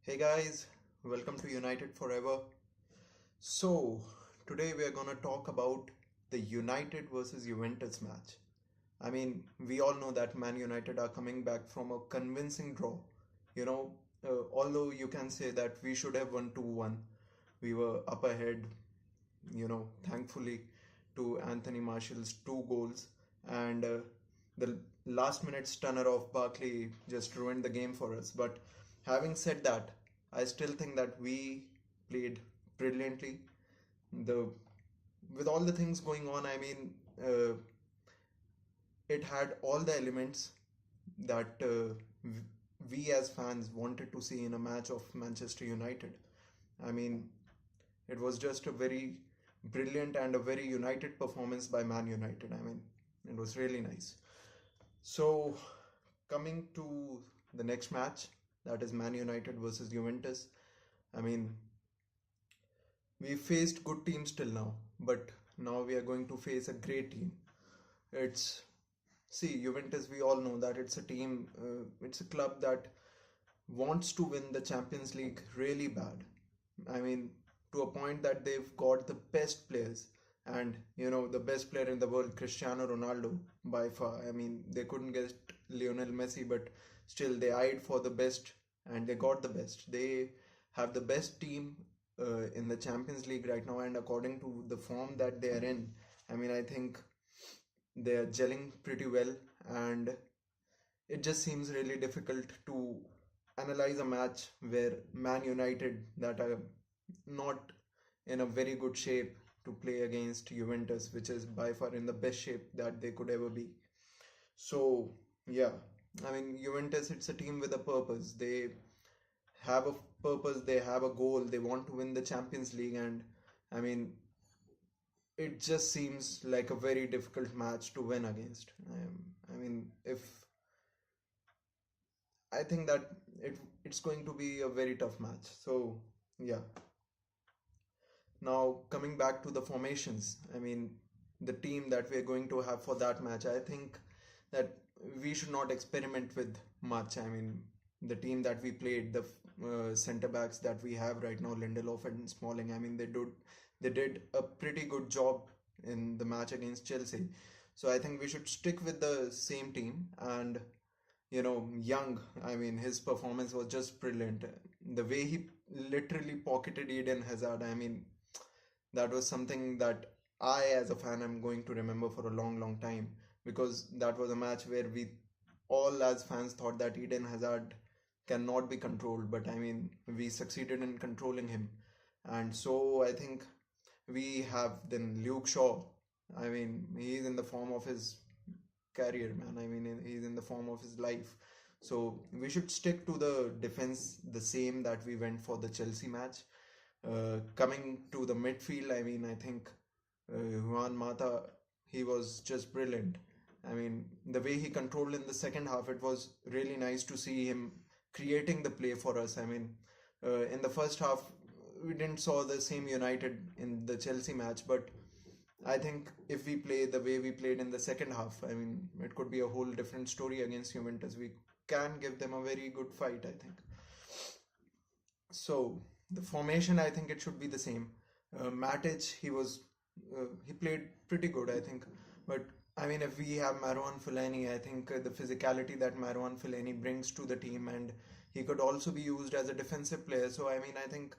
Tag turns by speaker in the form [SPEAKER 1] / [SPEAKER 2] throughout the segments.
[SPEAKER 1] Hey guys, welcome to United Forever. So, today we are going to talk about the United versus Juventus match. We all know that Man United are coming back from a convincing draw. You know, although you can say that we should have won 2-1, we were up ahead, thankfully to Anthony Martial's two goals. And the last minute stunner of Barkley just ruined the game for us. But having said that, I still think that we played brilliantly. The With all the things going on, it had all the elements that we as fans wanted to see in a match of Manchester United. I mean, it was just a very brilliant and a very united performance by Man United. It was really nice. So, coming to the next match, that is Man United versus Juventus. I mean, we faced good teams till now, but now we are going to face a great team. It's See, Juventus, we all know that it's a team, it's a club that wants to win the Champions League really bad. I mean, to a point that they've got the best players, and the best player in the world, Cristiano Ronaldo, by far. I mean, they couldn't get Lionel Messi, but still they eyed for the best and they got the best. They have the best team in the Champions League right now, and according to the form that they are in, I think they are gelling pretty well, and it just seems really difficult to analyze a match where Man United, that are not in a very good shape, to play against Juventus, which is by far in the best shape that they could ever be. So, yeah, Juventus, it's a team with a purpose. They have a purpose, they have a goal, they want to win the Champions League, and I mean, it just seems like a very difficult match to win against. If I think that it's going to be a very tough match. So, yeah. Now, coming back to the formations, the team that we're going to have for that match, I think that we should not experiment with much. The team that we played, the center backs that we have right now, Lindelof and Smalling, they did a pretty good job in the match against Chelsea. So I think we should stick with the same team. And Young, his performance was just brilliant. The way he literally pocketed Eden Hazard, that was something that I, as a fan, am going to remember for a long, long time, because that was a match where we all, as fans, thought that Eden Hazard cannot be controlled, but we succeeded in controlling him. And so I think we have then Luke Shaw. He's in the form of his career, man. He's in the form of his life. So we should stick to the defense the same that we went for the Chelsea match. Coming to the midfield, I think Juan Mata, he was just brilliant. The way he controlled in the second half, it was really nice to see him creating the play for us. In the first half, we didn't saw the same United in the Chelsea match, but I think if we play the way we played in the second half, it could be a whole different story against Juventus. We can give them a very good fight, I think. So the formation, I think it should be the same. Matic, he played pretty good, I think. But if we have Marouane Fellaini, I think the physicality that Marouane Fellaini brings to the team, and he could also be used as a defensive player. So I think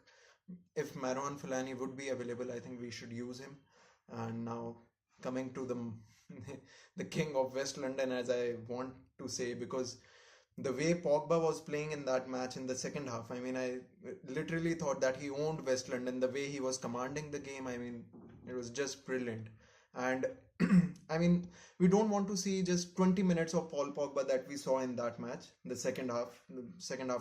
[SPEAKER 1] if Marouane Fellaini would be available, I think we should use him. And now, coming to the the king of West London, as I want to say, because the way Pogba was playing in that match in the second half, I literally thought that he owned West London. The way he was commanding the game, it was just brilliant. And we don't want to see just 20 minutes of Paul Pogba that we saw in that match, the second half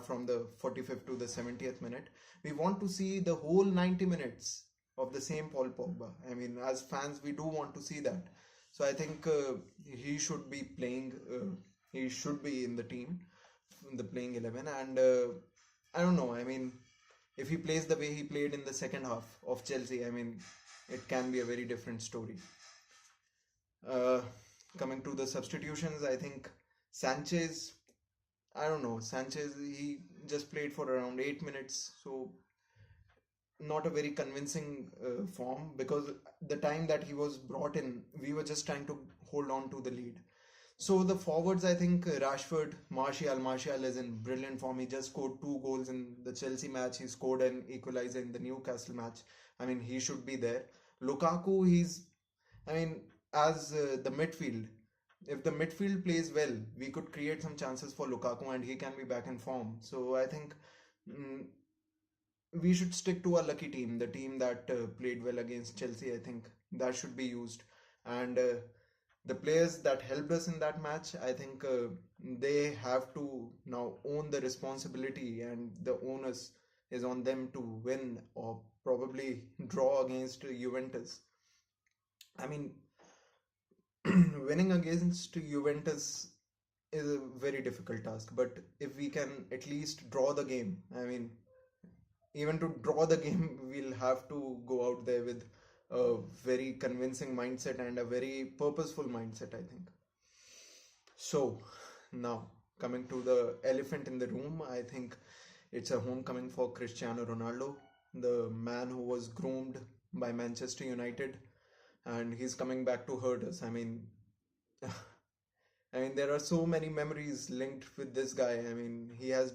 [SPEAKER 1] from the 45th to the 70th minute. We want to see the whole 90 minutes of the same Paul Pogba. As fans, we do want to see that. So I think he should be playing. He should be in the team, in the playing 11. And I don't know. If he plays the way he played in the second half of Chelsea, it can be a very different story. Coming to the substitutions, I think Sanchez, I don't know. Sanchez, he just played for around 8 minutes, so not a very convincing form, because the time that he was brought in, we were just trying to hold on to the lead. So the forwards, I think Rashford, Martial is in brilliant form. He just scored 2 goals in the Chelsea match. He scored an equalizer in the Newcastle match. I mean, he should be there. Lukaku, I mean, as the midfield, if the midfield plays well, we could create some chances for Lukaku and he can be back in form. So I think mm, we should stick to our lucky team, the team that played well against Chelsea. I think that should be used. And the players that helped us in that match, I think they have to now own the responsibility, and the onus is on them to win or probably draw against Juventus. I mean, winning against Juventus is a very difficult task, but if we can at least draw the game, I mean, even to draw the game, we'll have to go out there with a very convincing mindset and a very purposeful mindset, I think. So, now coming to the elephant in the room, I think it's a homecoming for Cristiano Ronaldo, the man who was groomed by Manchester United, and he's coming back to hurt us. I mean, there are so many memories linked with this guy. I mean, he has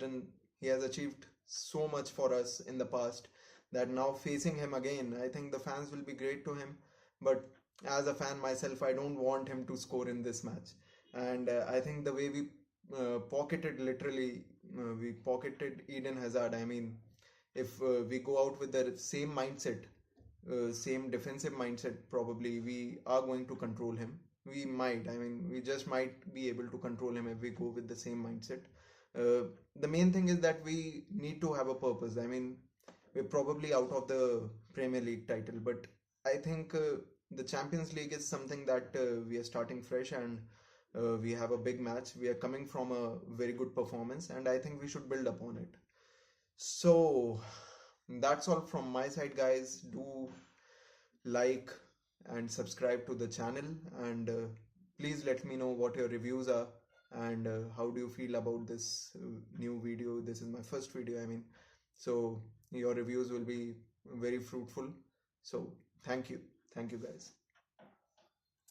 [SPEAKER 1] achieved so much for us in the past, that now facing him again, I think the fans will be great to him. But as a fan myself, I don't want him to score in this match. And I think the way we we pocketed Eden Hazard. I mean, if we go out with the same mindset, same defensive mindset, probably we are going to control him. We might, I mean, we just might be able to control him if we go with the same mindset. The main thing is that we need to have a purpose. I mean, we're probably out of the Premier League title, but I think the Champions League is something that we are starting fresh, and we have a big match. We are coming from a very good performance, and I think we should build upon it. So that's all from my side, guys. Do like and subscribe to the channel, and please let me know what your reviews are, and how do you feel about this new video. This is my first video, I mean, so your reviews will be very fruitful. So thank you guys.